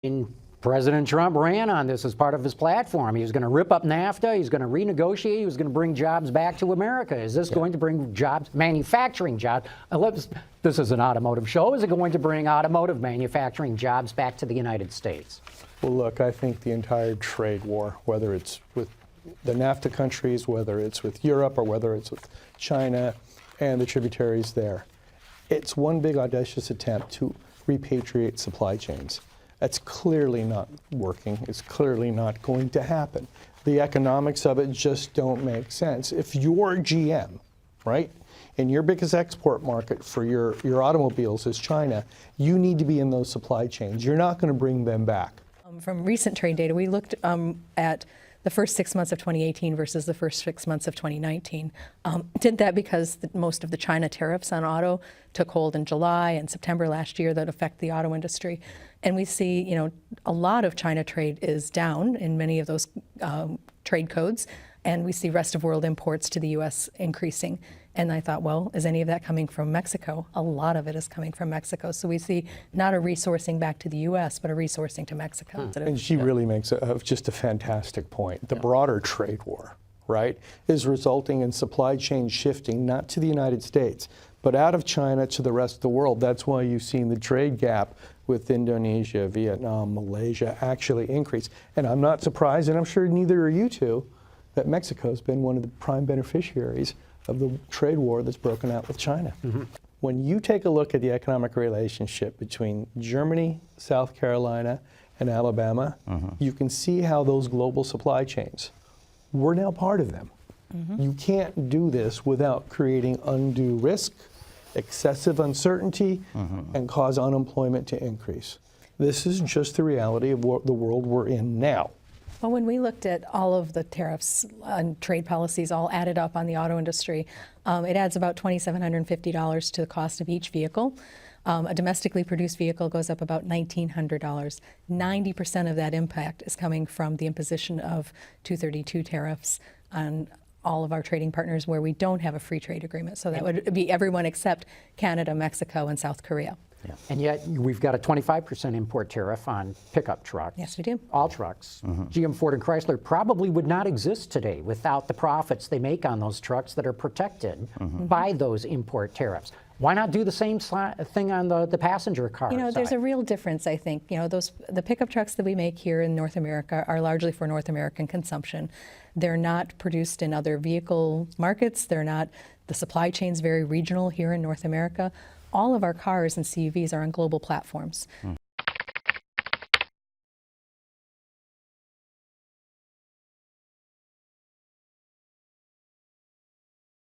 And President Trump ran on this as part of his platform. He was going to rip up NAFTA. He's going to renegotiate. He was going to bring jobs back to America. Is this going to bring jobs, manufacturing jobs? This is an automotive show. Is it going to bring automotive manufacturing jobs back to the United States? Well, look, I think the entire trade war, whether it's with the NAFTA countries, whether it's with Europe, or whether it's with China and the tributaries there, it's one big audacious attempt to repatriate supply chains. That's clearly not working. It's clearly not going to happen. The economics of it just don't make sense. If you're GM, right, and your biggest export market for your automobiles is China, you need to be in those supply chains. You're not going to bring them back. From recent trade data, we looked at the first 6 months of 2018 versus the first 6 months of 2019. Did that because most of the China tariffs on auto took hold in July and September last year that affect the auto industry. And we see, a lot of China trade is down in many of those trade codes, and we see rest of world imports to the U.S. increasing. And I thought, well, is any of that coming from Mexico? A lot of it is coming from Mexico. So we see not a resourcing back to the U.S., but a resourcing to Mexico. And she really makes just a fantastic point. The broader trade war, right, is resulting in supply chain shifting, not to the United States, but out of China to the rest of the world. That's why you've seen the trade gap with Indonesia, Vietnam, Malaysia actually increase. And I'm not surprised, and I'm sure neither are you two, that Mexico's been one of the prime beneficiaries of the trade war that's broken out with China. Mm-hmm. When you take a look at the economic relationship between Germany, South Carolina, and Alabama, you can see how those global supply chains, we're now part of them. You can't do this without creating undue risk, excessive uncertainty, and cause unemployment to increase. This is just the reality of the world we're in now. Well, when we looked at all of the tariffs and trade policies all added up on the auto industry, it adds about $2,750 to the cost of each vehicle. A domestically produced vehicle goes up about $1,900. 90% of that impact is coming from the imposition of 232 tariffs on all of our trading partners where we don't have a free trade agreement. So that would be everyone except Canada, Mexico, and South Korea. Yeah. And yet we've got a 25% import tariff on pickup trucks. Yes, we do. All trucks. GM, Ford, and Chrysler probably would not exist today without the profits they make on those trucks that are protected by those import tariffs. Why not do the same thing on the passenger car side? There's a real difference, I think. The pickup trucks that we make here in North America are largely for North American consumption. They're not produced in other vehicle markets. The supply chain's very regional here in North America. All of our cars and CUVs are on global platforms.